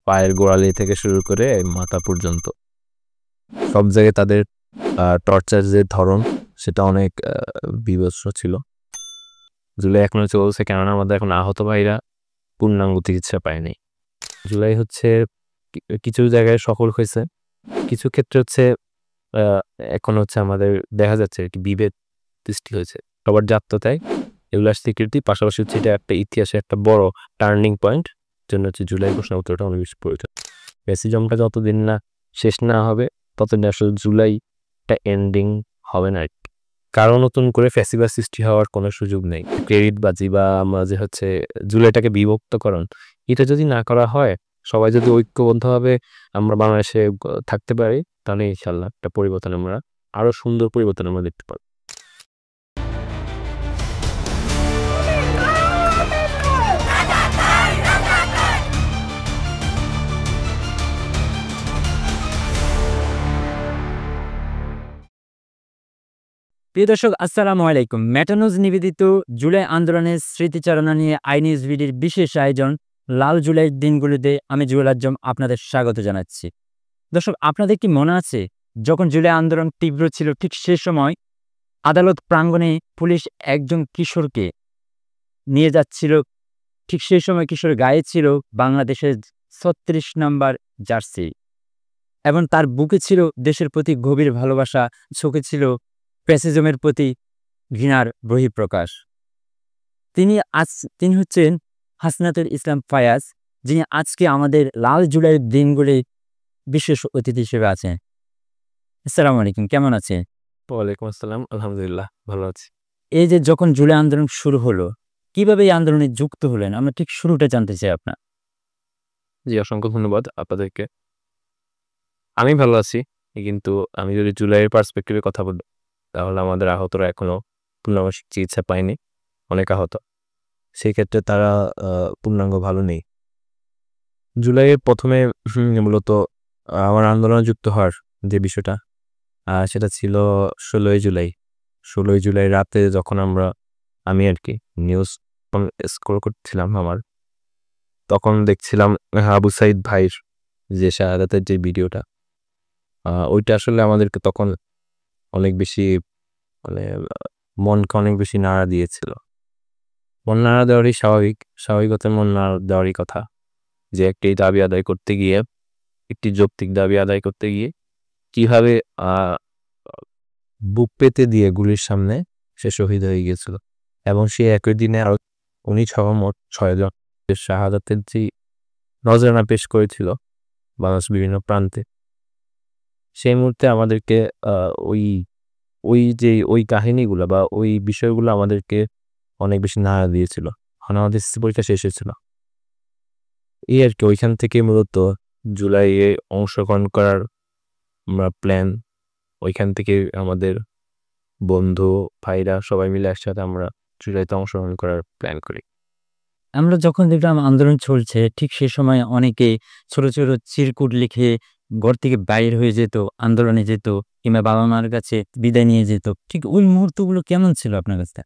পায়ের গোড়ালি থেকে শুরু করে মাথা পর্যন্ত সব জায়গায় তাদের টর্চার যে ধরন সেটা অনেক বিভৎস ছিল। জুলাই এখনো চলছে, কেননা আমাদের এখন আহত ভাইরা পূর্ণাঙ্গ চিকিৎসা পায়নি। জুলাই হচ্ছে কিছু জায়গায় সফল হয়েছে, কিছু ক্ষেত্রে হচ্ছে এখন হচ্ছে আমাদের দেখা যাচ্ছে আর কি বিভেদ সৃষ্টি হয়েছে সবার জাতীয়তায়, এগুলার স্বীকৃতি, পাশাপাশি হচ্ছে এটা একটা ইতিহাসে একটা বড় টার্নিং পয়েন্ট, জন্য হচ্ছে জুলাই ঘোষণাপত্রটা অনেক বেশি প্রয়োজন। ফ্যাসিজমটা যতদিন না শেষ না হবে ততদিন আসলে জুলাইটা এন্ডিং হবে না। কারো নতুন করে ফ্যাসিবাদ সৃষ্টি হওয়ার কোনো সুযোগ নেই। ক্রেডিটবাজি বা আমরা যে হচ্ছে জুলাইটাকে বিভক্তকরণ, এটা যদি না করা হয়, সবাই যদি ঐক্যবদ্ধভাবে আমরা বাংলাদেশে থাকতে পারি, তাহলে ইনশাল্লাহ একটা পরিবর্তন আমরা আরো সুন্দর পরিবর্তন আমরা দেখতে পাবো। প্রিয় দর্শক, আসসালামু আলাইকুম। মেটানুজ নিবেদিত জুলাই আন্দোলনের স্মৃতিচারণা নিয়ে আইনিউজ ভিডির বিশেষ আয়োজন লাল জুলাইয়ের দিনগুলোতে আমি জুয়েল আজম আপনাদের স্বাগত জানাচ্ছি। দর্শক, আপনাদের কি মনে আছে, যখন জুলাই আন্দোলন তীব্র ছিল ঠিক সে সময় আদালত প্রাঙ্গণে পুলিশ একজন কিশোরকে নিয়ে যাচ্ছিল, ঠিক সেই সময় কিশোর গায়ে ছিল বাংলাদেশের ৩৬ নাম্বার জার্সি এবং তার বুকে ছিল দেশের প্রতি গভীর ভালোবাসা, চোখে ছিল ফ্যাসিজমের প্রতি ঘৃণার বহিঃপ্রকাশ। তিনি হচ্ছেন হাসনাতুল ইসলাম ফায়াজ, যিনি আজকে আমাদের লাল জুলাইয়ের দিনগুলি বিশেষ অতিথি হিসেবে আছেন। আসসালামু আলাইকুম, কেমন আছেন? ওয়ালাইকুম আসসালাম, আলহামদুলিল্লাহ ভালো আছি। এই যে যখন জুলাই আন্দোলন শুরু হলো, কিভাবে এই আন্দোলনে যুক্ত হলেন? আমরা ঠিক শুরুটা জানতে চাই আপনার। জি, অসংখ্য ধন্যবাদ আপনাদেরকে। আমি ভালো আছি, কিন্তু আমি যদি জুলাইয়ের পার্সপেক্টিভে কথা বলি, তাহলে আমাদের আহতরা এখনো পূর্ণাঙ্গ চিকিৎসা পায়নি, অনেক আহত। সেই ক্ষেত্রে তারা পূর্ণাঙ্গ ভালো নেই। জুলাইয়ের প্রথমে মূলত আমার আন্দোলনে যুক্ত হওয়ার যে বিষয়টা, সেটা ছিল 16ই জুলাই। 16ই জুলাই রাতে যখন আমি আর কি নিউজ স্ক্রল করছিলাম তখন দেখছিলাম আবু সাইদ ভাইয়ের যে শাহাদাতের যে ভিডিওটা, ওইটা আসলে আমাদেরকে তখন অনেক বেশি মানে মনকে অনেক বেশি নাড়া দিয়েছিল। মন নাড়া দেওয়ারই স্বাভাবিকতার মন নাড়া দেওয়ারই কথা, যে একটি দাবি আদায় করতে গিয়ে, একটি যৌক্তিক দাবি আদায় করতে গিয়ে কিভাবে বুক পেতে দিয়ে গুলির সামনে সে শহীদ হয়ে গিয়েছিল, এবং সে একই দিনে আরো উনি মোট 6 জন শাহাদাতের যে নজরানা পেশ করেছিল বাংলাদেশ বিভিন্ন প্রান্তে। সেই মুহূর্তে আমাদেরকে ওই কাহিনীগুলো বা ওই বিষয়গুলো আমাদেরকে অনেক বেশি নাড়া দিয়েছিল। আমাদের এসএসসি পরীক্ষা শেষ হয়েছিল, এই আর কি। ওইখান থেকে মূলত জুলাইয়ে অংশগ্রহণ করার আমরা প্ল্যান, ওইখান থেকে আমাদের বন্ধু ভাইরা সবাই মিলে একসাথে আমরা জুলাইতে অংশগ্রহণ করার প্ল্যান করি। আমরা যখন দেখলাম আন্দোলন চলছে, ঠিক সে সময় অনেকে ছোট ছোট চিরকুট লিখে ঘর থেকে বাইর হয়ে যেত, আন্দোলনে যেত, কিংবা বাবা মার কাছে বিদায় নিয়ে যেত। ঠিক ওই মুহূর্তগুলো কেমন ছিল আপনার কাছে?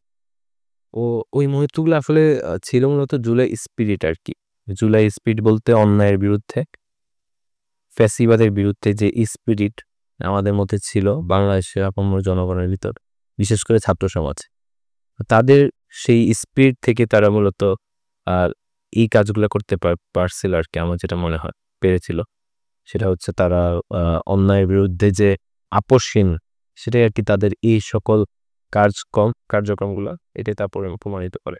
ওই মুহূর্তগুলো আসলে ছিল মূলত জুলাই স্পিরিট আর কি। জুলাই স্পিরিট বলতে অন্যায়ের বিরুদ্ধে, ফ্যাসিবাদের বিরুদ্ধে যে স্পিরিট আমাদের মধ্যে ছিল বাংলাদেশের আপামর জনগণের ভিতর, বিশেষ করে ছাত্র সমাজ, তাদের সেই স্পিরিট থেকে তারা মূলত এই কাজগুলো করতে পারছিল আর কি। আমার যেটা মনে হয় পেরেছিল, সেটা হচ্ছে তারা অন্যায়ের বিরুদ্ধে যে আপোষহীন, সেটাই আর কি তাদের এই সকল কার্যক্রমগুলো এটাই তা প্রমাণিত করে।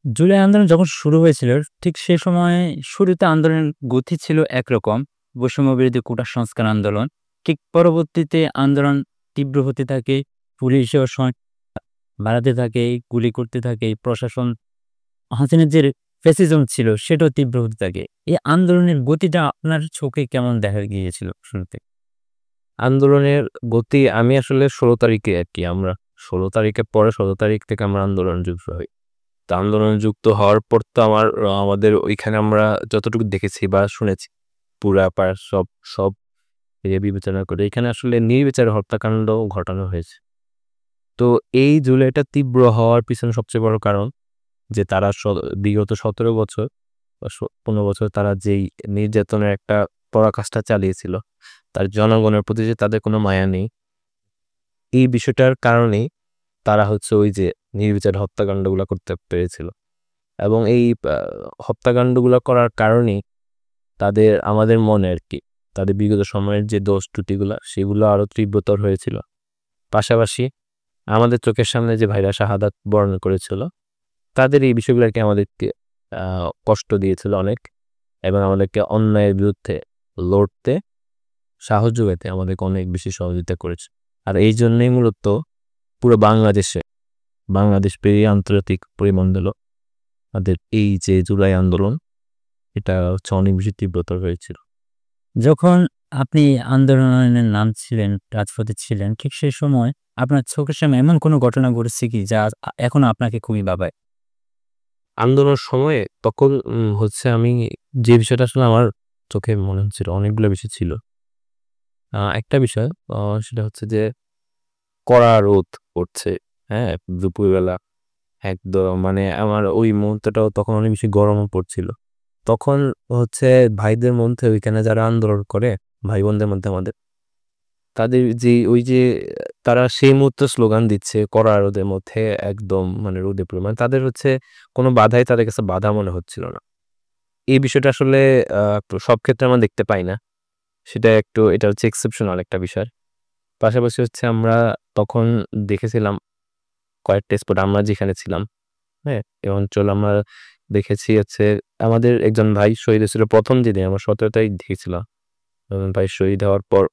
জুলাই আন্দোলন যখন শুরু হয়েছিল, ঠিক সে সময় শুরুতে আন্দোলনের গতি ছিল একরকম, বৈষম্য বিরোধী কোটা সংস্কার আন্দোলন। ঠিক পরবর্তীতে আন্দোলন তীব্র হতে থাকে, পুলিশের বাড়াতে থাকে, গুলি করতে থাকে, প্রশাসন হাসিনার যে ফ্যাসিজম ছিল সেটাও তীব্র হতে থাকে। এই আন্দোলনের গতিটা আপনার চোখে কেমন দেখা গিয়েছিল শুরুতে? আন্দোলনের গতি আমি আসলে 16 তারিখে আর কি, আমরা 16 তারিখের পরে 16 তারিখ থেকে আমরা আন্দোলনে যুক্ত হই। তো আন্দোলনে যুক্ত হওয়ার পর তো আমাদের ওইখানে আমরা যতটুকু দেখেছি বা শুনেছি, পুরা পাড়া সব বিবেচনা করে এখানে আসলে নির্বিচারে হত্যাকাণ্ড ঘটানো হয়েছে। তো এই জুলাইটা তীব্র হওয়ার পিছনে সবচেয়ে বড় কারণ যে তারা বিগত 17 বছর 15 বছর তারা যেই নির্যাতনের একটা পরাকাষ্ঠা চালিয়েছিল, তার জনগণের প্রতি যে তাদের কোনো মায়া নেই, এই বিষয়টার কারণেই তারা হচ্ছে ওই যে নির্বিচার হত্যাকাণ্ডগুলো করতে পেরেছিল। এবং এই হত্যাকাণ্ডগুলো করার কারণেই আমাদের মনে আর কি তাদের বিগত সময়ের যে দোষ ত্রুটিগুলো সেগুলো আরো তীব্রতর হয়েছিল। পাশাপাশি আমাদের চোখের সামনে যে ভাইরা শাহাদাত বরণ করেছিল, তাদের এই বিষয়গুলো আর কি আমাদেরকে কষ্ট দিয়েছিল অনেক, এবং আমাদেরকে অন্যায়ের বিরুদ্ধে লড়তে সাহস যোগাইতে আমাদেরকে অনেক বেশি সহযোগিতা করেছে। আর এই জন্যই মূলত পুরো বাংলাদেশ পেরিয়ে আন্তর্জাতিক পরিমণ্ডলও তাদের এই যে জুলাই আন্দোলন, এটা হচ্ছে অনেক বেশি তীব্রতর হয়েছিল। যখন আপনি আন্দোলনের নামছিলেন, রাজপথে ছিলেন, ঠিক সেই সময় আপনার চোখের সামনে এমন কোনো ঘটনা ঘটেছে কি যা এখনো আপনাকে খুবই ভাবায়? আন্দোলনের সময়ে তখন হচ্ছে আমি যে বিষয়টা আসলে আমার চোখে মনে হচ্ছিল অনেকগুলো বিষয় ছিল। একটা বিষয় সেটা হচ্ছে যে কড়া রোদ পড়ছে, হ্যাঁ? দুপুরবেলা একদম মানে আমার ওই মুহূর্তটাও তখন অনেক বেশি গরমও পড়ছিল। তখন হচ্ছে ভাইদের মধ্যে ওইখানে যারা আন্দোলন করে, ভাই বোনদের মধ্যে আমাদের, তাদের যে ওই যে তারা সেই মুহূর্তে স্লোগান দিচ্ছে কড়া রোদের মধ্যে, একদম মানে রোদে পুরো মানে তাদের হচ্ছে কোনো বাধাই তাদের কাছে বাধা মনে হচ্ছিল না। এই বিষয়টা আসলে সব ক্ষেত্রে আমরা দেখতে পাই না। এটা হচ্ছে এক্সেপশনাল একটা বিষয়। পাশাপাশি হচ্ছে আমরা তখন দেখেছিলাম কয়েকটা স্পট আমরা যেখানে ছিলাম, হ্যাঁ? এই অঞ্চলে আমরা দেখেছি হচ্ছে আমাদের একজন ভাই শহীদ হয়েছিল ১ম যেদিন আমরা ১৭ তারিখ দেখেছিলাম। ভাই শহীদ হওয়ার পর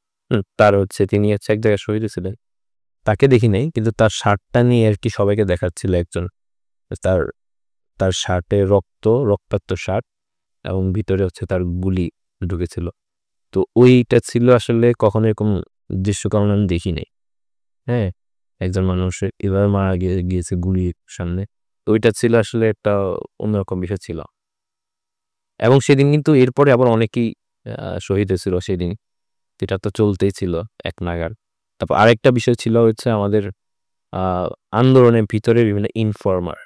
তার হচ্ছে তিনি হচ্ছে এক জায়গায় শহীদ হয়েছিলেন। তাকে দেখি নাই, কিন্তু তার শার্টটা নিয়ে আরকি সবাইকে দেখাচ্ছিল একজন। তার তার শার্টে রক্তাক্ত শার্ট, এবং ভিতরে হচ্ছে তার গুলি ঢুকেছিল। তো ওইটা ছিল আসলে কখনো এরকম দৃশ্য কখনো আমি দেখি নাই। হ্যাঁ? একজন মানুষ এভাবে মারা গিয়েছে গুলির সামনে। তো ওইটা ছিল আসলে একটা অন্যরকম বিষয় ছিল। এবং সেদিন কিন্তু এরপরে আবার অনেকেই শহীদ হয়েছিল সেদিন। এটা তো চলতেই ছিল এক নাগাড়। তারপর আরেকটা বিষয় ছিল হচ্ছে আমাদের আ আন্দোলনের ভিতরে বিভিন্ন ইনফর্মার,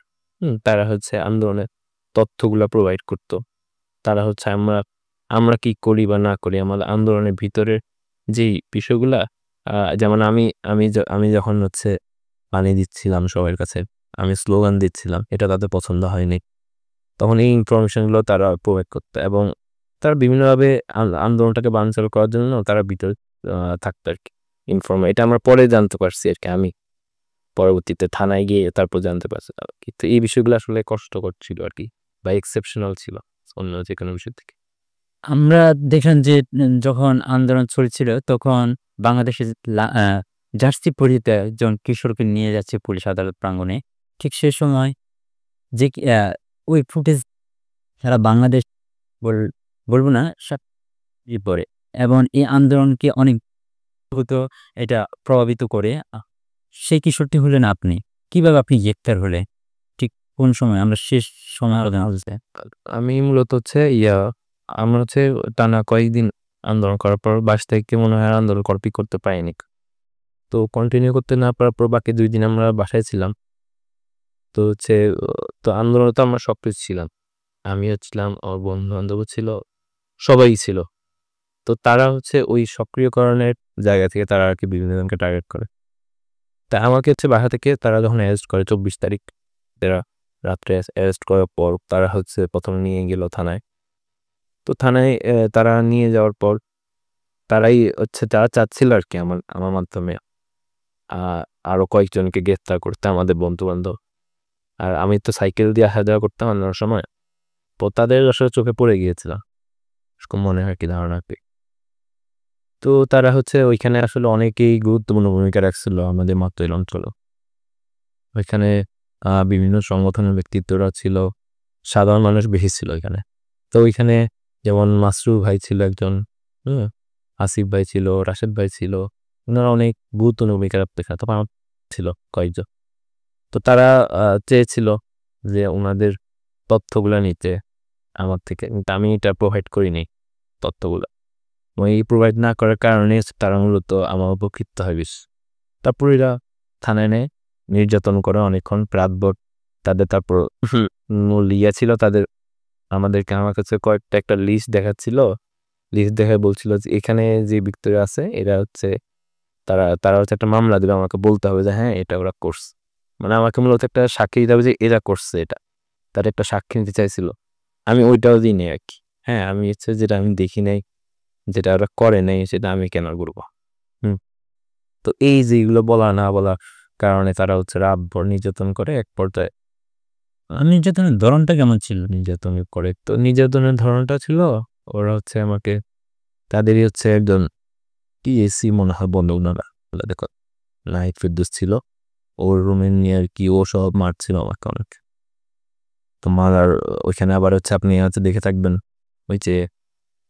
তারা হচ্ছে আন্দোলনের তথ্যগুলা প্রোভাইড করত। তারা হচ্ছে আমরা কি করি বা না করি আমাদের আন্দোলনের ভিতরের যেই বিষয়গুলা, যেমন আমি যখন হচ্ছে পানি দিচ্ছিলাম সবার কাছে, আমি স্লোগান দিচ্ছিলাম, এটা তাদের পছন্দ হয়নি। তখন এই ইনফরমেশনগুলো তারা প্রোভাইড করতো, এবং তারা বিভিন্নভাবে আন্দোলনটাকে বানচাল করার জন্য তারা ভিতরে থাকতো আরকি এটা আমরা পরে জানতে পারছি আরকি আমি। পরবর্তীতে থানায় গিয়ে তারপর জানতে পারছি। কিন্তু এই বিষয়গুলো আসলে কষ্টকর ছিল আরকি, বা এক্সেপশনাল ছিল অন্য যেকোনো বিষয় থেকে। আমরা দেখলাম যে যখন আন্দোলন চলছিল তখন বাংলাদেশের জার্সি পরিহিত একজন কিশোরকে নিয়ে যাচ্ছে পুলিশ আদালত প্রাঙ্গণে। ঠিক সে সময় যে ওই ফুটেজ সারা বাংলাদেশ বল বলব না পড়ে, এবং এই আন্দোলনকে অনেক দ্রুত এটা প্রভাবিত করে। সেই কিশোরটি হলেন আপনি। কিভাবে আপনি গ্রেপ্তার হলেন? ঠিক কোন সময়? আমরা শেষ সময় আলোচনা হচ্ছে। আমি মূলত হচ্ছে আমরা হচ্ছে টানা কয়েকদিন আন্দোলন করার পর বাসা থেকে মনে হয় আর আন্দোলন কমপ্লিট করতে পারিনি। তো কন্টিনিউ করতে না পারার পর বাকি ২ দিন আমরা বাসায় ছিলাম। তো হচ্ছে তো আন্দোলনে তো আমরা সক্রিয় ছিলাম। আমিও ছিলাম, আমার বন্ধু-বান্ধবও ছিল, সবাই ছিল। তো তারা হচ্ছে ওই সক্রিয়করণের জায়গা থেকে তারা আরকি বিভিন্ন জনকে টার্গেট করে। তা আমাকে হচ্ছে বাসা থেকে তারা যখন অ্যারেস্ট করে ২৪ তারিখ, এরা রাত্রে অ্যারেস্ট করার পর তারা হচ্ছে ১ম নিয়ে গেল থানায়। তো থানায় তারা নিয়ে যাওয়ার পর তারাই হচ্ছে তারা চাচ্ছিল আরকি আমার মাধ্যমে আ আরো কয়েকজনকে গ্রেফতার করতে, আমাদের বন্ধু-বান্ধব। আর আমি তো সাইকেল দিয়ে আসা যাওয়া করতাম আন্দোলনের সময়। তো তাদের আসলে চোখে পড়ে গিয়েছিল। এরকম মনে হয় কি ধারণা আরকি। তো তারা হচ্ছে ওইখানে আসলে অনেকেই গুরুত্বপূর্ণ ভূমিকা রাখছিল আমাদের মাতোয়াইল অঞ্চলে। ওইখানে বিভিন্ন সংগঠনের ব্যক্তিত্বরা ছিল, সাধারণ মানুষ বেশি ছিল ওইখানে। তো ওইখানে যেমন মাসরুর ভাই ছিল একজন, হুম? আসিফ ভাই ছিল, রাশেদ ভাই ছিল। উনারা অনেক গুরুত্বপূর্ণ ভূমিকা রাখতো এখানে। তারপর আমার ছিল কয়েকজন। তো তারা চেয়েছিল যে উনাদের তথ্যগুলা নিতে আমার থেকে। কিন্তু আমি এটা প্রোভাইড করিনি তথ্যগুলা। ওই প্রোভাইড না করার কারণে তারা মূলত আমার উপর ক্ষিপ্ত হয় বেশ। তারপর এরা থানায় নেয়, নির্যাতন করে অনেকক্ষণ রাতভর। তারপর মূল ছিল তাদের আমাদেরকে আমার কাছে কয়েকটা একটা লিস্ট দেখাচ্ছিল। লিস্ট দেখায় বলছিল যে এখানে যে ব্যক্তিরা আছে এরা হচ্ছে তারা হচ্ছে একটা মামলা দিবে, আমাকে বলতে হবে যে হ্যাঁ এটা ওরা করছে। মানে আমাকে মূলত একটা সাক্ষী দিতে হবে যে এরা করছে এটা। তার একটা সাক্ষী নিতে চাইছিল। আমি ওইটাও দিই নাই আরকি। হ্যাঁ, আমি হচ্ছে যেটা আমি দেখি নাই, যেটা ওরা করে নাই সেটা আমি কেন করব? হুম। তো এই যে এগুলো বলা না বলার কারণে তারা হচ্ছে রাতভর নির্যাতন করে এক পর্যায়ে নির্যাতনের ধরনটা কেমন ছিল? নির্যাতন করে। তো নির্যাতনের ধরনটা ছিল ওরা হচ্ছে আমাকে তাদেরই হচ্ছে একজন টিএসসি মনে হয় বলে উনারা। দেখো নাহিদ ফেরদৌস ছিল। ওর রুমে নিয়ে আরকি ও সব মারছিল আমাকে অনেক। তো মারার ওইখানে আবার হচ্ছে আপনি হচ্ছে দেখে থাকবেন ওই যে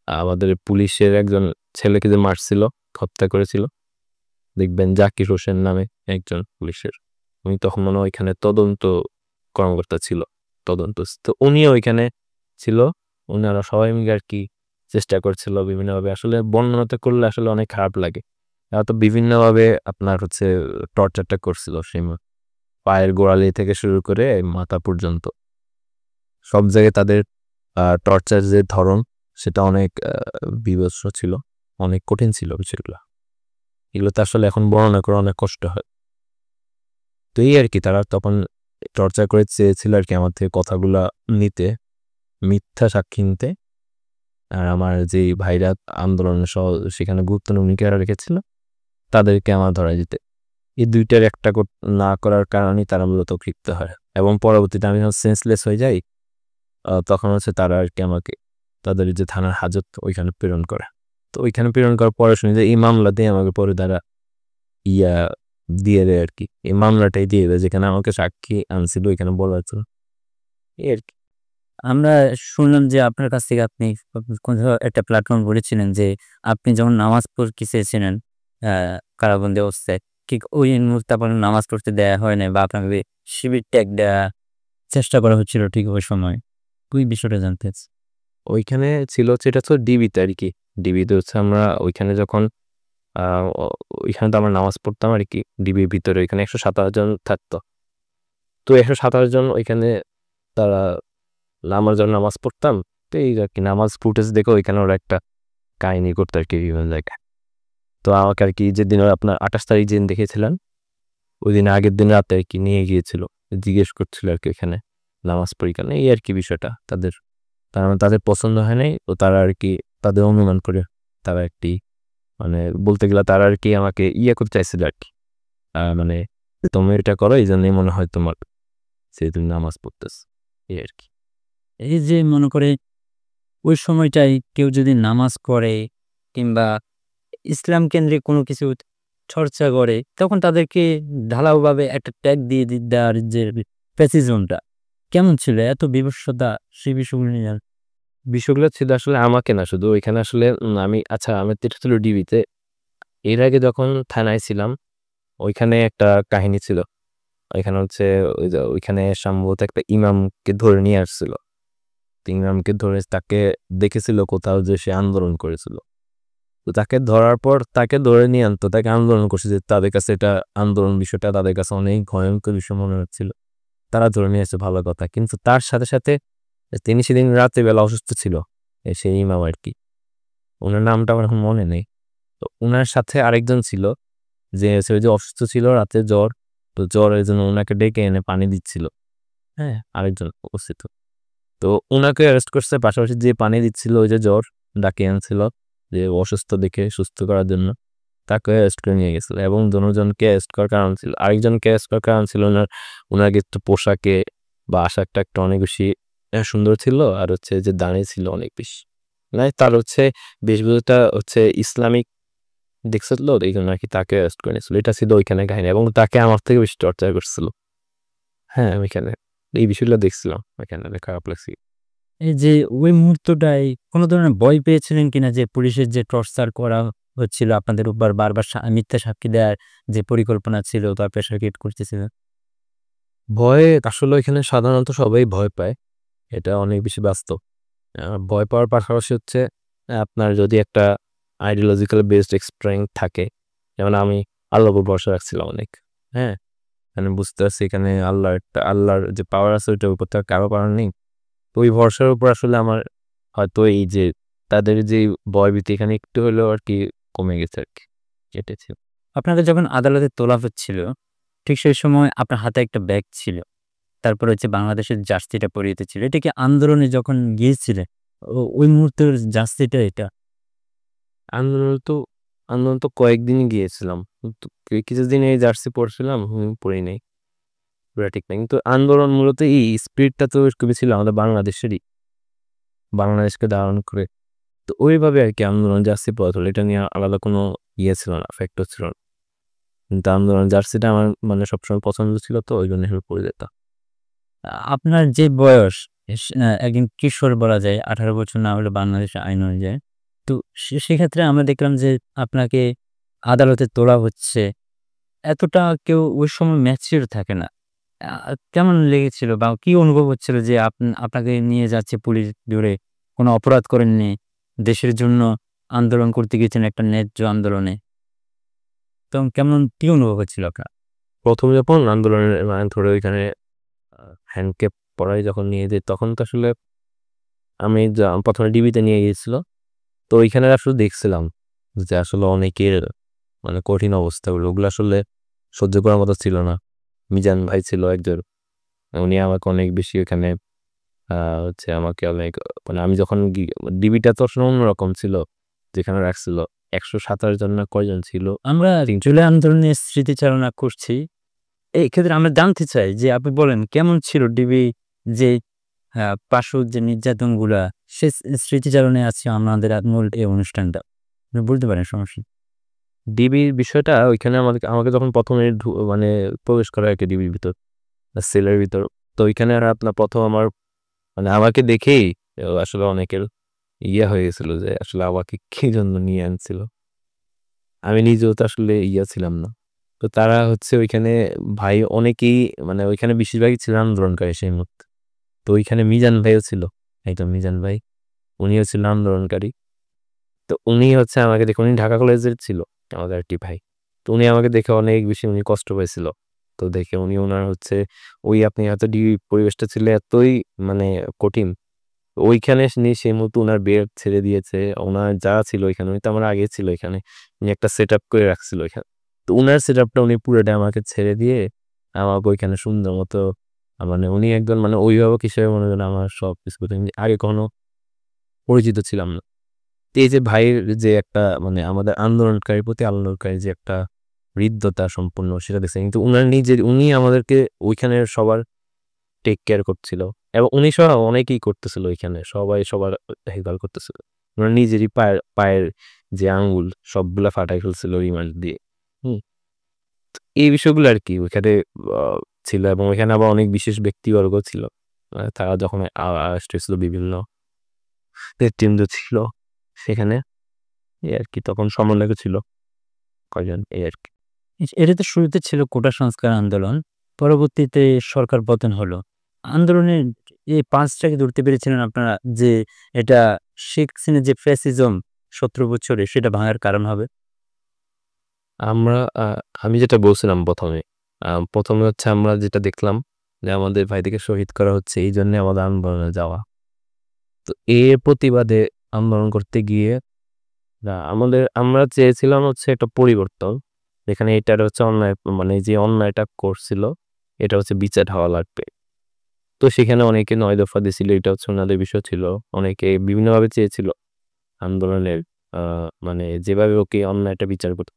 আমাদের পুলিশের একজন ছেলেকে যে মারছিল, হত্যা করেছিল। দেখবেন জাকির হোসেন নামে একজন পুলিশের। উনি তখন মনে হয় ওইখানে তদন্ত কর্মকর্তা ছিল। তো উনিও ওইখানে ছিল। উনারা সবাই মিলে আরকি চেষ্টা করছিল বিভিন্নভাবে। আসলে বর্ণনাটা করলে আসলে অনেক খারাপ লাগে। এরা তো বিভিন্নভাবে আপনার হচ্ছে টর্চারটা করছিল পায়ের গোড়ালি থেকে শুরু করে মাথা পর্যন্ত। সব জায়গায় তাদের টর্চার যে ধরন সেটা অনেক বীভৎস ছিল। অনেক কঠিন ছিল বিষয়গুলা। এগুলোতে আসলে এখন বর্ণনা করা অনেক কষ্ট হয়। তো এই আরকি তারা তখন টর্চার করে চেয়েছিল আরকি আমার থেকে কথাগুলা নিতে, মিথ্যা সাক্ষী নিতে। আর আমার যেই ভাইরা আন্দোলনে সেখানে গুরুত্বপূর্ণ ভূমিকা রেখেছিল তাদেরকে আমার ধরায় দিতে। এই ২ টার একটা না করার কারণেই তারা মূলত ক্ষিপ্ত হয়। এবং পরবর্তীতে আমি যখন সেন্সলেস হয়ে যাই তখন হচ্ছে তারা আরকি আমাকে তাদের যে থানার হাজত ওইখানে প্রেরণ করে। তো ওইখানে প্রেরণ করার পরে শুনি যে এই মামলা দিয়ে আমাকে পরে তারা ইয়া দিয়ে দেয় আরকি। এই মামলাটাই দিয়ে দেয় যেখানে আমাকে সাক্ষী আনছিল ওইখানে বলা হয়েছিল। এই আরকি। আমরা শুনলাম যে আপনার কাছ থেকে আপনি কোথাও একটা প্ল্যাটফর্ম বলেছিলেন যে আপনি যখন নামাজ পড়তে চেয়েছিলেন আ কারাবন্দী অবস্থায়, ঠিক ওই মুহূর্তে আপনার নামাজ পড়তে দেয়া হয় নাই বা আপনাকে শিবির ত্যাগ দেয়া চেষ্টা করা হচ্ছিল ঠিক ওই সময়। ওই বিষয়টা জানতে চাচ্ছি। ওইখানে ছিল হচ্ছে এটা তো ডিবিতে আরকি। ডিবিতে হচ্ছে আমরা ওইখানে যখন আ ও ওইখানে তো আমরা নামাজ পড়তাম আরকি ডিবির ভিতরে। ওইখানে ১২৭ জন থাকতো। তো ১২৭ জন ওইখানে তারা আমরা যখন নামাজ পড়তাম, তো এই আরকি নামাজ ফুটেজ দেখে ওইখানে ওরা একটা কাহিনী করতো আরকি বিভিন্ন জায়গায়। তো আমাকে আরকি যেদিন ওরা আপনার ২৮ তারিখ যেদিন দেখেছিলেন, ওইদিন আগের দিন রাতে আরকি নিয়ে গিয়েছিল। জিজ্ঞেস করছিল আরকি ওইখানে নামাজ পড়ি কেন? এই আরকি বিষয়টা। তাদের পছন্দ হয় নাই। তো তারা আরকি তাদের অনুমান করে তারা একটি মানে বলতে গেলে তারা আরকি আমাকে করতে চাইছিল আরকি। মানে তুমি এটা করো এইজন্যই মনে হয় তোমার তুমি নামাজ পড়তেছো। এই আরকি। এই যে মনে করে ওই সময়টায় কেউ যদি নামাজ পড়ে কিংবা ইসলাম কেন্দ্রিক কোনো কিছু চর্চা করে, তখন তাদেরকে ঢালাওভাবে একটা ট্যাগ দিয়ে দেওয়ার যে প্যাসিজমটা কেমন ছিল? এত বীভৎসতা সেই বিষয়গুলো নিয়ে বিষয়গুলো ছিল আসলে আমাকে না শুধু ওইখানে আসলে আমি তো এটা ছিল ডিবিতে। এর আগে যখন থানায় ছিলাম, ওইখানে একটা কাহিনী ছিল। ওইখানে হচ্ছে ওই যে ওইখানে সম্ভবত একটা ইমামকে ধরে নিয়ে আসছিল। তো ইমামকে ধরে তাকে দেখেছিল কোথাও যে সে আন্দোলন করেছিল। তো তাকে ধরার পর তাকে ধরে নিয়ে আনতো, তাকে আন্দোলন করছে যে তাদের কাছে এটা আন্দোলন বিষয়টা তাদের কাছে অনেক ভয়ংকর বিষয় মনে হচ্ছিল। তারা ধরে নিয়ে আসছে ভালো কথা। কিন্তু তার সাথে, সাথে তিনি সেদিন রাতের বেলা অসুস্থ ছিল। সেই ইমাম আরকি। উনার নামটা আমার এখন মনে নেই। তো উনার সাথে আরেকজন ছিল যে হচ্ছে ওই যে অসুস্থ ছিল রাতে জ্বর। তো জ্বরের জন্য উনাকে ডেকে এনে পানি দিচ্ছিল। হ্যাঁ? আরেকজন উপস্থিত। তো উনাকে অ্যারেস্ট করছে পাশাপাশি যে পানি দিচ্ছিল ওই যে জ্বর ডাকিয়ে আনছিল যে অসুস্থ দেখে সুস্থ করার জন্য তাকে অ্যারেস্ট করে নিয়ে গেছিল এবং দোনোজনকে অ্যারেস্ট করার কারণ ছিল আরেকজনকে অ্যারেস্ট করার কারণ ছিল উনার কিন্তু পোশাকে বা আশাকটা একটা অনেক বেশি সুন্দর ছিল আর হচ্ছে যে দাঁড়িয়ে ছিল অনেক বেশি তার হচ্ছে বেশভূষাটা হচ্ছে ইসলামিক দেখছিল এই জন্য আর কি তাকে অ্যারেস্ট করে নিয়েছিল এটা ছিল ওইখানে কাহিনী এবং তাকে আমার থেকে বেশি টর্চার করছিল হ্যাঁ ওইখানে এই বিষয়গুলো দেখছিলাম ওইখানে খারাপ লাগছে এই যে ওই মুহূর্তটায় কোন ধরনের ভয় পেয়েছিলেন কিনা যে পুলিশের যে টর্চার করা হচ্ছিল আপনাদের উপর বারবার মিথ্যা সাক্ষী দেওয়ার যে পরিকল্পনা ছিল তা প্রেসার ক্রিয়েট করতেছিল? ভয়ে আসলে এখানে সাধারণত সবাই ভয় পায়। এটা অনেক বেশি বাস্তব। ভয় পাওয়ার পাশাপাশি হচ্ছে আপনার যদি একটা ideological based strength থাকে, যেমন আমি আল্লাহর উপর ভরসা রাখছিলাম অনেক। হ্যাঁ? বুঝতে পারছি এখানে আল্লাহর যে পাওয়ার আছে ওইটার উপর তো আর কারো পাওয়ার নেই। তো ওই ভরসার উপর আসলে আমার হয়তো এই যে তাদের যে ভয়ভীতি এখানে একটু হলেও আর কি কমে গেছে আর কি, কেটেছে। আপনাকে যখন আদালতে তোলা হচ্ছিল, ঠিক সেই সময় আপনার হাতে একটা ব্যাগ ছিল। তারপর হচ্ছে বাংলাদেশের জার্সিটা পরিহিত ছিল। এটা কি আন্দোলনে যখন গিয়েছিলেন, ওই মুহূর্তের জার্সিটা এটা? আন্দোলন তো আন্দোলন তো কয়েকদিনই গিয়েছিলাম, কিন্তু কিছুদিন এই জার্সি পরছিলাম, পরি নাই, পুরা ঠিক নাই। কিন্তু আন্দোলন মূলত এই স্পিরিটটা তো খুবই ছিল আমাদের বাংলাদেশেরই, বাংলাদেশকে ধারণ করে। তো ওইভাবে আর কি আন্দোলন জার্সি পরা হলো, এটা নিয়ে আলাদা কোনো ইয়ে ছিল না, ফ্যাক্টর ছিল না। কিন্তু আন্দোলন জার্সিটা আমার মানে সবসময় পছন্দ ছিল, তো ওই জন্য পরে যেতাম। আপনার যে বয়স, একজন কিশোর বলা যায়, 18 বছর না হলে বাংলাদেশের আইন অনুযায়ী। তো সেক্ষেত্রে আমরা দেখলাম যে আপনাকে আদালতে তোলা হচ্ছে। এতটা কেউ ওই সময় ম্যাচিউর থাকে না। কেমন লেগেছিল বা কি অনুভব হচ্ছিল যে আপনাকে নিয়ে যাচ্ছে পুলিশ ধরে, কোনো অপরাধ করেননি। দেশের জন্য আন্দোলন করতে গিয়েছেন একটা ন্যায্য আন্দোলনে। তখন কেমন কি অনুভব হচ্ছিল আপনার? প্রথম যখন আন্দোলনের মানে ধরে ওইখানে হ্যান্ডক্যাপ পরাই যখন নিয়ে যেত, তখন তো আসলে আমি প্রথমে ডিবিতে নিয়ে গিয়েছিল। তো ওইখানে আসলে দেখছিলাম যে আসলে অনেকের মানে কঠিন অবস্থাগুলো, ওগুলো আসলে সহ্য করার মতো ছিল না। মিজান ভাই ছিল একজন, উনি আমাকে অনেক বেশি ওখানে হচ্ছে আমাকে অনেক মানে আমি যখন ডিবিটা তো আসলে অন্যরকম ছিল, যেখানে রাখছিল 127 জন না কয়জন ছিল। আমরা জুলাই আন্দোলনের স্মৃতিচারণা করছি। এই ক্ষেত্রে আমরা জানতে চাই যে আপনি বলেন কেমন ছিল ডিবি, যে পাশু যে নির্যাতনগুলা, সে স্মৃতিচারণে আছে আমাদের মূল এই অনুষ্ঠানটা। আপনি বলতে পারেন, সমস্যা নেই। ডিবির বিষয়টা ওইখানে আমাকে যখন প্রথমে মানে প্রবেশ করা আর কি ডিবির ভিতর, সেলের ভিতর। তো ওইখানে আর আপনার প্রথম আমার মানে আমাকে দেখেই আসলে অনেকের ইয়ে হয়ে গেছিল যে আসলে আমাকে কি জন্য নিয়ে আনছিল। আমি নিজেও তো আসলে ছিলাম না। তো তারা হচ্ছে ওইখানে ভাই অনেকেই মানে ওইখানে বেশিরভাগই ছিল আন্দোলনকারী সেই মুহূর্তে। তো ওইখানে মিজান ভাইও ছিল, একদম মিজান ভাই, উনিও ছিল আন্দোলনকারী। তো উনি হচ্ছে আমাকে দেখে, উনি ঢাকা কলেজের ছিল আমাদের একটি ভাই। তো উনি আমাকে দেখে অনেক বেশি উনি কষ্ট পেয়েছিল। তো দেখে উনি ওনার হচ্ছে ওই আপনি হয়তো পরিবেশটা ছিল এতই মানে কঠিন, ওইখানে সেই মুহূর্তে ওনার বেড ছেড়ে দিয়েছে। ওনার যা ছিল ওইখানে, উনি তো আমার আগে ছিল এখানে, উনি একটা সেট আপ করে রাখছিল ওইখানে। তো উনার সেট আপটা উনি পুরোটা আমাকে ছেড়ে দিয়ে আমাকে ওইখানে সুন্দর মতো মানে উনি একজন মানে অভিভাবক হিসেবে মনে করেন আমার সব কিছু করতেন। আগে কখনো পরিচিত ছিলাম না। তো এই যে ভাইয়ের যে একটা মানে আমাদের আন্দোলনকারীর প্রতি আন্দোলনকারী যে একটা হৃদ্যতা সম্পূর্ণ, সেটা দেখছেন। কিন্তু উনার নিজের উনি আমাদেরকে ওইখানের সবার টেক কেয়ার করছিল, এবং উনি সহ অনেকেই করতেছিল ওইখানে, সবাই সবার দেখভাল করতেছিল। ওনার নিজেরই পায়ের পায়ের যে আঙ্গুল সবগুলা ফাটাই ফেলছিল রিমান্ড দিয়ে। হুম, এই বিষয়গুলো আর কি ওইখানে ছিল, এবং ওইখানে আবার অনেক বিশেষ ব্যক্তিবর্গ ছিল। তারা যখন আরেস্ট হয়েছিল বিভিন্ন নেতৃবৃন্দ ছিল সেখানে, এই আর কি তখন সমন্বয়ক ছিল কয়জন, এই আর কি। এটা তো শুরুতে ছিল কোটা সংস্কার আন্দোলন। পরবর্তীতে সরকার পতন হলো। আন্দোলনের এই পাঁচটাকে ধরতে পেরেছিলেন আপনারা যে এটা শেখ হাসিনার যে ফ্যাসিজম ১৭ বছরে, সেটা ভাঙার কারণ হবে? আমরা আমি যেটা বলছিলাম প্রথমে হচ্ছে আমরা যেটা দেখলাম যে আমাদের ভাইদেরকে শহীদ করা হচ্ছে, এই জন্য আমাদের আন্দোলনে যাওয়া। তো এর প্রতিবাদে আন্দোলন করতে গিয়ে আমরা চেয়েছিলাম হচ্ছে একটা পরিবর্তন, যেখানে এটার হচ্ছে অন্যায় মানে যে অন্যায়টা করছিল এটা হচ্ছে বিচার হওয়া লাগবে। তো সেখানে অনেকে ৯ দফা দিছিল, এটা হচ্ছে ওনাদের বিষয় ছিল। অনেকে বিভিন্নভাবে চেয়েছিল আন্দোলনের মানে যেভাবে ওকে অন্যায়টা বিচার করতে।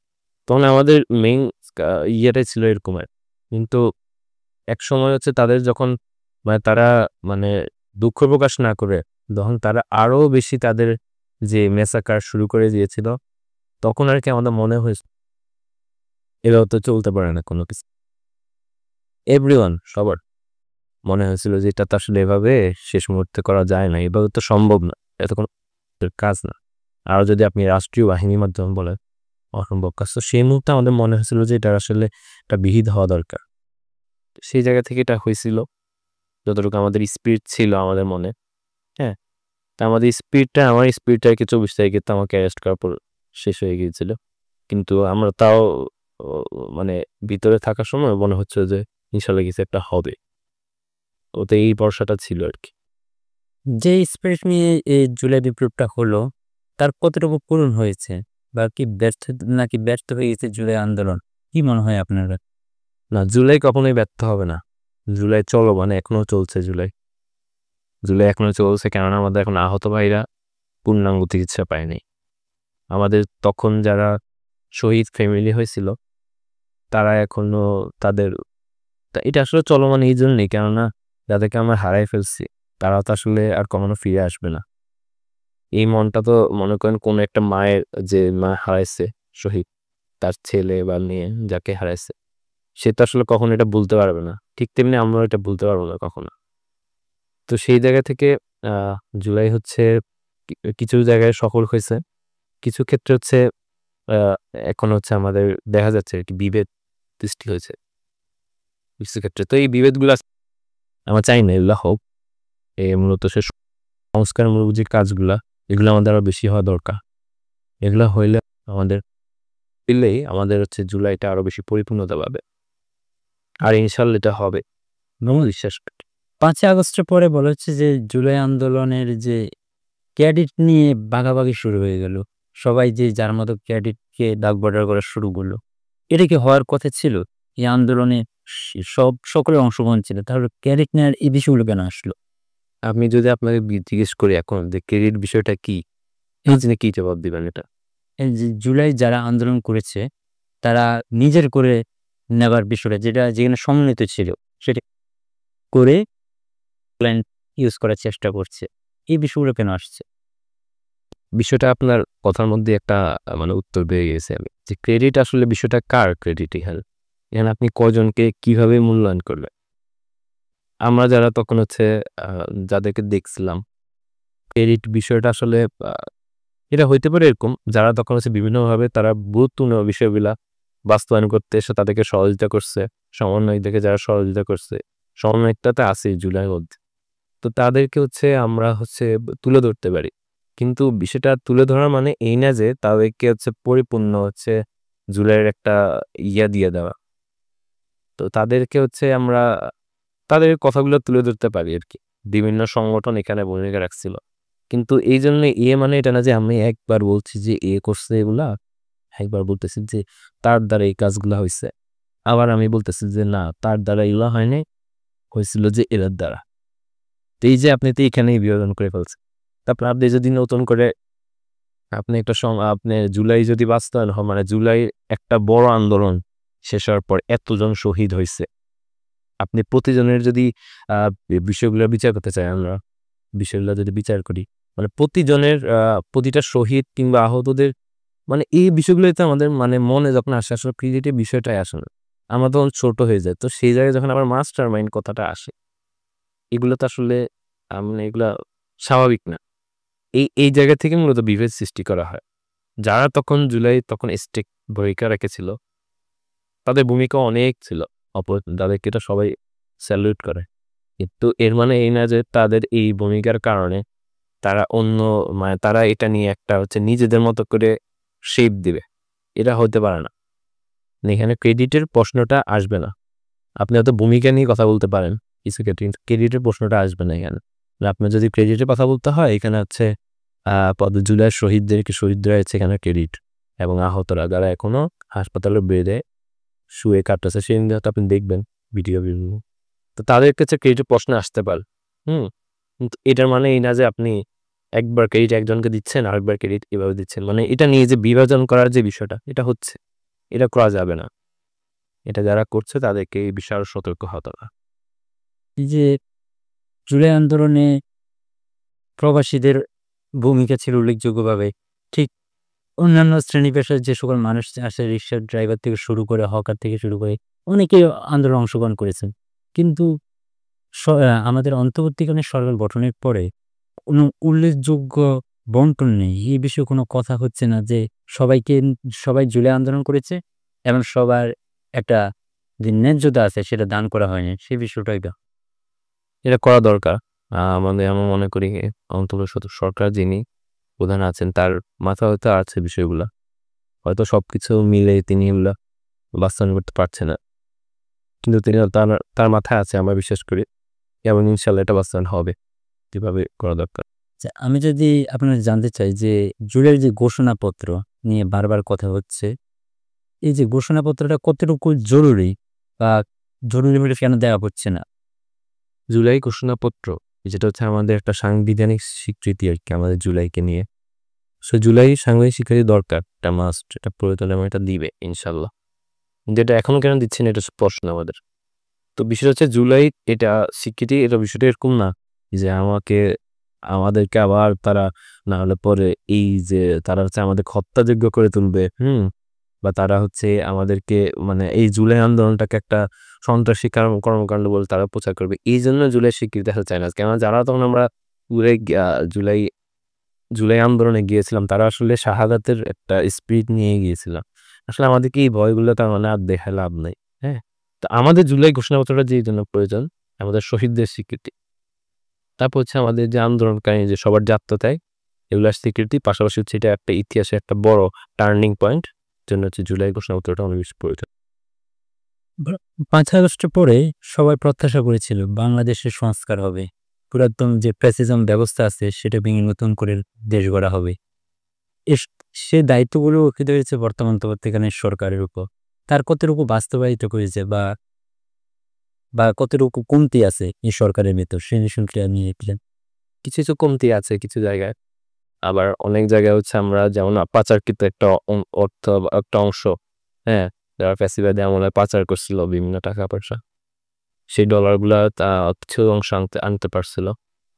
তখন আমাদের মেইন ইয়েটাই ছিল এরকম আর। কিন্তু একসময় হচ্ছে তাদের যখন মানে তারা মানে দুঃখ প্রকাশ না করে তখন তারা আরো বেশি তাদের যে মেসাকার শুরু করে দিয়েছিল, তখন আর কি আমাদের মনে হয়েছে এভাবে তো চলতে পারে না কোনো কিছু। এভরিওয়ান সবার মনে হয়েছিল যে এটা তো আসলে এভাবে শেষ মুহূর্তে করা যায় না, এভাবে তো সম্ভব না, এটা কোনো কাজ না। আরো যদি আপনি রাষ্ট্রীয় বাহিনীর মাধ্যমে বলেন অসম্ভব কাজ। তো সেই মুহূর্তে আমাদের মনে হয়েছিল যে এটা আসলে একটা বিহিত হওয়া দরকার। সেই জায়গা থেকে এটা হয়েছিল, যতটুকু আমাদের স্পিরিট ছিল আমাদের মনে। হ্যাঁ, তা আমাদের আমার স্পিরিটটা আর কি 24 তারিখে তো আমাকে অ্যারেস্ট করার পর শেষ হয়ে গিয়েছিল। কিন্তু আমরা তাও ও মানে ভিতরে থাকার সময় মনে হচ্ছে যে ইনশাল্লাহ কিছু একটা হবে। ওতে এই ভরসাটা ছিল আর কি। যে স্পিরিট নিয়ে এই জুলাই বিপ্লবটা হলো, তার কতটুকু পূরণ হয়েছে? বা কি ব্যর্থ হয়ে গেছে জুলাই আন্দোলন? কি মনে হয় আপনার? না, জুলাই কখনোই ব্যর্থ হবে না। জুলাই চলমান, এখনো চলছে জুলাই। জুলাই এখনো চলছে, কেননা আমাদের এখন আহত ভাইরা পূর্ণাঙ্গ চিকিৎসা পায়নি। আমাদের তখন যারা শহীদ ফ্যামিলি হয়েছিল তারা এখনো তাদের এটা আসলে চলমান এই জন্যই, কেননা যাদেরকে আমরা হারাই ফেলছি তারা তো আসলে আর কখনো ফিরে আসবে না। এই মনটা তো মনে করেন কোন একটা মায়ের, যে মা হারাইছে শহীদ, তার ছেলে বা মেয়ে যাকে হারাইছে, সে তো আসলে কখনো এটা বলতে পারবে না। ঠিক তেমনি আমরা এটা বলতে পারবো না কখনো। তো সেই জায়গা থেকে আহ জুলাই হচ্ছে কিছু জায়গায় সফল হয়েছে, কিছু ক্ষেত্রে হচ্ছে আহ এখন হচ্ছে আমাদের দেখা যাচ্ছে আর কি বিভেদ সৃষ্টি হয়েছে কিছু ক্ষেত্রে। তো এই বিভেদগুলো আমরা চাই না এগুলো হোক। মূলত সে সংস্কারমূলক যে কাজগুলা, এগুলো আমাদের আরো বেশি হওয়া দরকার। এগুলো হইলে আমাদের হচ্ছে জুলাইটা আরো বেশি পরিপূর্ণতা পাবে। আর ইনশাল্লাহ এটা হবে, আমরা বিশ্বাস করি। ৫ই আগস্টের পরে বলা হচ্ছে যে জুলাই আন্দোলনের যে ক্রেডিট নিয়ে ভাগাভাগি শুরু হয়ে গেল। সবাই যে যার মতো ক্রেডিটকে দাগ বর্ডার করা শুরু করলো। এটা কি হওয়ার কথা ছিল? এই আন্দোলনে সকলের অংশগ্রহণ ছিল। তাহলে ক্রেডিট নেওয়ার এই বিষয়গুলো কেন আসলো? আমি যদি আপনাকে জিজ্ঞেস করি এখন যে ক্রেডিট বিষয়টা কি, আপনি কি জবাব দিবেন এটা? এই যে জুলাই যারা আন্দোলন করেছে, তারা নিজের করে নেবার বিষয়টা যেখানে সমন্বিত ছিল, সেটা করে প্ল্যান ইউজ করার চেষ্টা করছে। এই বিষয়গুলো কেন আসছে? বিষয়টা আপনার কথার মধ্যে একটা মানে উত্তর পেয়ে গেছে আমি, যে ক্রেডিট আসলে বিষয়টা কার ক্রেডিট এখানে? এখানে আপনি কজনকে কিভাবে মূল্যায়ন করবেন? আমরা যারা তখন হচ্ছে যাদেরকে দেখছিলাম, ক্রেডিট বিষয়টা আসলে এটা হইতে পারে এরকম, যারা তখন হচ্ছে বিভিন্নভাবে তারা গুরুত্বপূর্ণ বিষয়গুলা বাস্তবায়ন করতে এসে তাদেরকে সহযোগিতা করছে, সমন্বয়কদেরকে যারা সহযোগিতা করছে, সমন্বয়কটাতে আছে জুলাই মধ্যে। তো তাদেরকে হচ্ছে আমরা হচ্ছে তুলে ধরতে পারি। কিন্তু বিষয়টা তুলে ধরা মানে এই না যে তাদেরকে হচ্ছে পরিপূর্ণ হচ্ছে জুলাইয়ের একটা দিয়ে দেওয়া। তো তাদেরকে হচ্ছে আমরা তাদের কথাগুলো তুলে ধরতে পারি আর কি। বিভিন্ন সংগঠন এখানে ভূমিকা রাখছিল। কিন্তু এই জন্য মানে এটা না যে আমি একবার বলছি যে করছে এগুলা, একবার বলতেছি যে তার দ্বারা এই কাজগুলা হয়েছে, আবার আমি বলতেছি যে না, তার দ্বারা এগুলা হয়নি, হয়েছিল যে এদের দ্বারা। তো এই যে আপনি তো এখানেই বিভাজন করে ফেলছেন। তারপর আপনি যদি নতুন করে আপনি একটা আপনি জুলাই যদি বাস্তবায়ন হয়, মানে জুলাই একটা বড় আন্দোলন শেষ হওয়ার পর এতজন শহীদ হয়েছে, আপনি প্রতিজনের যদি বিষয়গুলো বিচার করতে চাই, আমরা বিষয়গুলো যদি বিচার করি, মানে প্রতিজনের প্রতিটা শহীদ কিংবা আহতদের, মানে এই বিষয়গুলোতে আমাদের মানে মনে যখন আসে আসলে ক্রিয়েটিভ বিষয়টাই আসে না, আমরা তখন ছোট হয়ে যায়। তো সেই জায়গায় যখন আবার মাস্টার মাইন্ড কথাটা আসে, এগুলো তো আসলে মানে এগুলা স্বাভাবিক না। এই জায়গা থেকে মূলত বিভেদ সৃষ্টি করা হয়। যারা তখন জুলাই তখন স্টেক ভূমিকা রেখেছিল, তাদের ভূমিকা অনেক ছিল, যাদেরকে এটা সবাই স্যালুট করে। কিন্তু এর মানে এই না যে তাদের এই ভূমিকার কারণে তারা মানে তারা এটা নিয়ে একটা হচ্ছে নিজেদের মতো করে শেপ দিবে, এটা হতে পারে না। এখানে ক্রেডিটের প্রশ্নটা আসবে না। আপনি হয়তো ভূমিকা নিয়ে কথা বলতে পারেন কিছু ক্ষেত্রে, কিন্তু ক্রেডিটের প্রশ্নটা আসবে না এখানে। আপনার যদি ক্রেডিটের কথা বলতে হয়, এখানে হচ্ছে জুলাইয়ের শহীদরা হচ্ছে এখানে ক্রেডিট, এবং আহতরা যারা এখনো হাসপাতালের বেডে শুয়ে কাটতেছে, সেদিন হয়তো আপনি দেখবেন ভিডিও বিভিন্ন, তো তাদের কাছে ক্রেডিট প্রশ্ন আসতে পারে। কিন্তু এটার মানে এই না যে আপনি একবার ক্রেডিট একজনকে দিচ্ছেন, আরেকবার ক্রেডিট এভাবে দিচ্ছেন, মানে এটা নিয়ে যে বিভাজন করার যে বিষয়টা, এটা হচ্ছে, এটা করা যাবে না। এটা যারা করছে তাদেরকে এই বিষয়ে আরো সতর্ক হতে হবে। এই যে জুলাই আন্দোলনে প্রবাসীদের ভূমিকা ছিল উল্লেখযোগ্যভাবে। ঠিক অন্যান্য শ্রেণী পেশার যে সকল মানুষ আছে, রিক্সার ড্রাইভার থেকে শুরু করে, হকার থেকে শুরু করে অনেকেই আন্দোলনে অংশগ্রহণ করেছেন। কিন্তু আমাদের অন্তর্বর্তীকালীন সরকার গঠনের পরে কোনো উল্লেখযোগ্য বন্টন নেই। এই বিষয়ে কোনো কথা হচ্ছে না যে সবাই জুলাই আন্দোলন করেছে এবং সবার একটা যে ন্যায্যতা আছে সেটা দান করা হয়নি। সেই বিষয়টাই এটা করা দরকার। আমি মনে করি অন্তত সরকার যিনি প্রধান আছেন তার মাথা হয়তো আছে বিষয়গুলা, হয়তো সবকিছু মিলে তিনি এগুলা বাস্তবায়ন করতে পারছে না, কিন্তু তিনি তার মাথায় আছে আমরা বিশ্বাস করি, এবং ইনশাল্লাহ এটা বাস্তবায়ন হবে। এভাবে করা দরকার। আচ্ছা, আমি যদি আপনার জানতে চাই যে জুলাইয়ের যে ঘোষণাপত্র নিয়ে বারবার কথা হচ্ছে, এই যে ঘোষণাপত্রটা কতটুকু জরুরি বা জরুরি বলে কেন দেওয়া হচ্ছে না? জুলাই ঘোষণাপত্র যেটা হচ্ছে আমাদের একটা সাংবিধানিক স্বীকৃতি আর কি আমাদের জুলাইকে নিয়ে। সো জুলাই সাংবিধানিক স্বীকৃতি দরকার, এটা মাস্ট, এটা প্রয়োজন এবং এটা দিবে ইনশাল্লাহ। কিন্তু এটা এখনো কেন দিচ্ছে না, এটা প্রশ্ন আমাদের। তো বিষয়টা হচ্ছে জুলাই এটা স্বীকৃতি, এটা বিষয়টা এরকম না যে আমাদেরকে আবার তারা না হলে পরে এই যে তারা হচ্ছে আমাদের হত্যাযোগ্য করে তুলবে, বা তারা হচ্ছে আমাদেরকে মানে এই জুলাই আন্দোলনটাকে একটা সন্ত্রাসী কর্মকাণ্ড বলে তারা প্রচার করবে। এই জন্য জুলাই স্বীকৃতি আসতে চায় না। কেননা যারা তখন আমরা জুলাই জুলাই জুলাই আন্দোলনে গিয়েছিলাম তারা আসলে শাহাদাতের একটা স্পিরিট নিয়ে গিয়েছিলাম। আসলে আমাদেরকে এই ভয়গুলো তার মানে আর দেখায় লাভ নাই। হ্যাঁ, তো আমাদের জুলাই ঘোষণাপত্রটা যে জন্য প্রয়োজন, আমাদের শহীদদের স্বীকৃতি, তারপর হচ্ছে আমাদের যে আন্দোলনকারী যে সবার জাতীয়তায় এগুলার স্বীকৃতি, পাশাপাশি হচ্ছে এটা একটা ইতিহাসে একটা বড় টার্নিং পয়েন্ট, জন্য হচ্ছে জুলাই ঘোষণাপত্রটা অনেক বেশি প্রয়োজন। 5ই আগস্টের পরে সবাই প্রত্যাশা করেছিল বাংলাদেশের সংস্কার হবে। পুরাতন যে ফ্যাসিজম ব্যবস্থা আছে সেটা ভেঙে নতুন করে দেশ গড়া হবে। এস সে দায়িত্বগুলো অর্পিত হয়েছে বর্তমান তত্ত্বাবধায়ক সরকারের উপর। তার কতটুকু বাস্তবায়িত করেছে বা কতটুকু কমতি আছে এই সরকারের ভেতর সে বিষয়টি নিয়ে প্লেন। কিছু কিছু কমতি আছে কিছু জায়গায়, আবার অনেক জায়গায় হচ্ছে আমরা যেমন পাচারকৃত একটা অর্থ বা একটা অংশ, হ্যাঁ, যারা ফ্যাসিবাদী আমলে পাচার করছিল বিভিন্ন টাকা পয়সা, সেই ডলারগুলা কিছু অংশ আনতে পারছিল।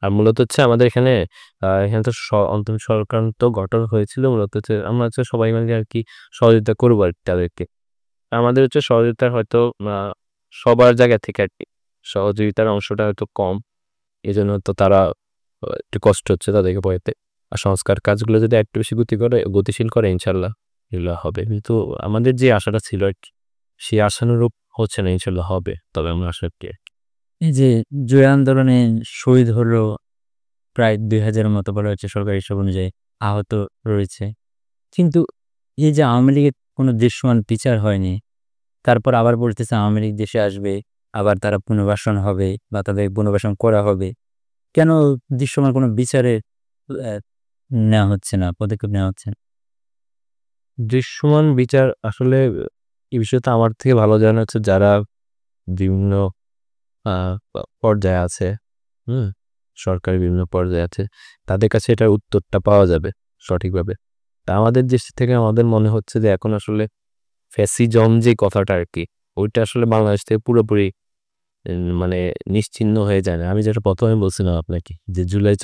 আর মূলত হচ্ছে আমাদের এখানে এখানে তো অন্তর্বর্তী সরকার তো গঠন হয়েছিল, মূলত হচ্ছে আমরা হচ্ছে সবাই মিলে আর কি সহযোগিতা করবো আর কি তাদেরকে। আমাদের হচ্ছে সহযোগিতার হয়তো সবার জায়গা থেকে আর কি সহযোগিতার অংশটা হয়তো কম, এই জন্য তো তারা একটু কষ্ট হচ্ছে তাদেরকে বইতে। আর সংস্কার কাজগুলো যদি একটু বেশি গতিশীল করে ইনশাল্লাহ এগুলো হবে। কিন্তু আমাদের যে আশাটা ছিল আর কি সেই আশানুরূপ হচ্ছে না, ইনশাল্লাহ হবে, তবে আমরা আশা করি। এই যে জুলাই আন্দোলনে শহীদ হলো প্রায় 2000-এর মতো বলা হচ্ছে সরকারি হিসাব অনুযায়ী, আহত রয়েছে। কিন্তু এই যে আওয়ামী লীগের কোনো দৃশ্যমান বিচার হয়নি, তারপর আবার বলতেছে আওয়ামী লীগ দেশে আসবে, আবার তারা পুনর্বাসন হবে বা তাদের পুনর্বাসন করা হবে। কেন দৃশ্যমান কোনো বিচারের নেওয়া হচ্ছে না, পদক্ষেপ নেওয়া হচ্ছে না? দৃশ্যমান বিচার আসলে এই বিষয়টা আমার থেকে ভালো জানা হচ্ছে যারা বিভিন্ন পর্যায়ে আছে, হুম, সরকারি বিভিন্ন পর্যায়ে আছে, তাদের কাছে এটার উত্তরটা পাওয়া যাবে সঠিকভাবে। তা আমাদের দেশ থেকে আমাদের মনে হচ্ছে যে এখন আসলে ফ্যাসিজম যে কথাটা আর কি ওইটা আসলে বাংলাদেশ থেকে পুরোপুরি মানে নিশ্চিহ্ন হয়ে যায় না। আমি যেটা প্রথমে বলছিলাম আপনাকে যে জুলাই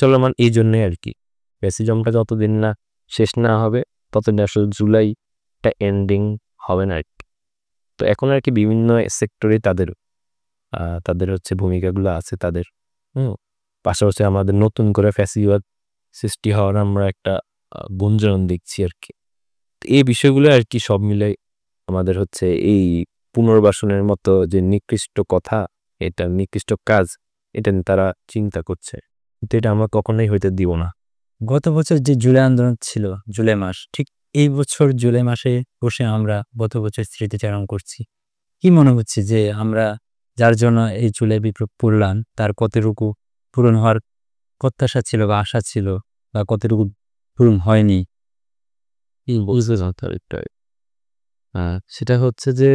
চলমান এই জন্যই আর কি ফ্যাসিজমটা যতদিন না শেষ না হবে ততদিন আসলে জুলাইটা এন্ডিং হবে না আর কি। তো এখন আর কি বিভিন্ন সেক্টরে তাদের হচ্ছে ভূমিকাগুলো আছে তাদের, পাশাপাশি আমাদের নতুন করে ফ্যাসিবাদ সৃষ্টি হওয়ার আমরা একটা গুঞ্জন দেখছি আর কি। তো এই বিষয়গুলো আর কি সব মিলে আমাদের হচ্ছে এই পুনর্বাসনের মতো যে নিকৃষ্ট কথা, এটা নিকৃষ্ট কাজ, এটা নিয়ে তারা চিন্তা করছে, কিন্তু এটা আমরা কখনোই হইতে দিব না। গত বছর যে জুলাই আন্দোলন ছিল, জুলাই মাস, ঠিক এই বছর জুলাই মাসে বসে আমরা গত বছর স্মৃতিচারণ করছি। কি মনে হচ্ছে যে আমরা যার জন্য এই জুলাই বিপ্লব পড়লাম তার কতটুকু পূরণ হওয়ার প্রত্যাশা ছিল বা আশা ছিল বা কতটুকু পূরণ হয়নি? বুঝতে চান একটা সেটা হচ্ছে যে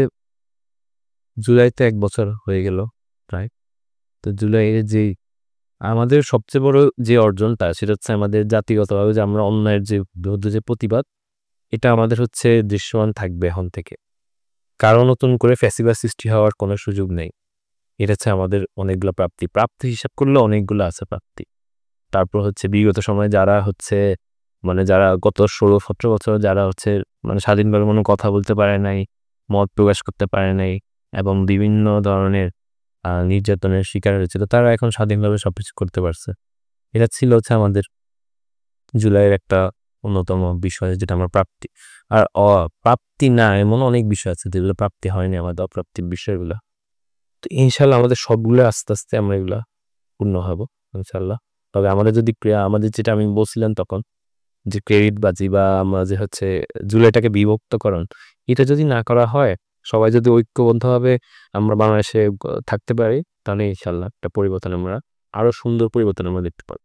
জুলাইতে 1 বছর হয়ে গেল প্রায়। তো জুলাইয়ের যে আমাদের সবচেয়ে বড় যে অর্জনটা সেটা হচ্ছে আমাদের জাতিগতভাবে যে আমরা অন্যায়ের যে বিরুদ্ধে যে প্রতিবাদ, এটা আমাদের হচ্ছে দৃশ্যমান থাকবে এখন থেকে। কারো নতুন করে ফ্যাসিবাদ সৃষ্টি হওয়ার কোনো সুযোগ নেই। এটা হচ্ছে আমাদের অনেকগুলো প্রাপ্তি হিসাব করলে অনেকগুলো আছে প্রাপ্তি। তারপর হচ্ছে বিগত সময়ে যারা হচ্ছে মানে যারা গত 16-17 বছর যারা হচ্ছে মানে স্বাধীনভাবে কোনো কথা বলতে পারে নাই, মত প্রকাশ করতে পারে নাই এবং বিভিন্ন ধরনের নির্যাতনের শিকার হয়েছিল, তারা এখন স্বাধীনভাবে সবকিছু করতে পারছে। এটা ছিল হচ্ছে আমাদের জুলাইয়ের একটা অন্যতম বিষয় যেটা আমার প্রাপ্তি। আর প্রাপ্তি না এমন অনেক বিষয় আছে যেগুলো প্রাপ্তি হয়নি, আমাদের অপ্রাপ্তির বিষয়গুলো। তো ইনশাল্লাহ আমাদের সবগুলো আস্তে আস্তে আমরা এগুলা পূর্ণ হব ইনশাল্লাহ। তবে আমাদের যদি আমাদের যেটা আমি বলছিলাম তখন যে ক্রেডিট বাজি বা আমরা যে হচ্ছে জুলাইটাকে বিভক্তকরণ, এটা যদি না করা হয়, সবাই যদি ঐক্যবদ্ধভাবে আমরা বাংলাদেশে থাকতে পারি, তাহলে ইনশাল্লাহ একটা পরিবর্তন আমরা আরও সুন্দর পরিবর্তন আমরা দেখতে পারব।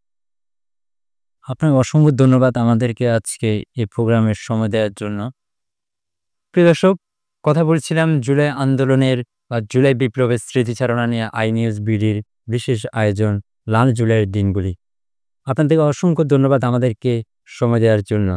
আপনাকে অসংখ্য ধন্যবাদ আমাদেরকে আজকে এই প্রোগ্রামের সময় দেওয়ার জন্য। প্রিয় দর্শক, কথা বলছিলাম জুলাই আন্দোলনের বা জুলাই বিপ্লবের স্মৃতিচারণা নিয়ে নিউজ বিডির বিশেষ আয়োজন লাল জুলাইয়ের দিনগুলি। আপনাদেরকে অসংখ্য ধন্যবাদ আমাদেরকে সময় দেওয়ার জন্য।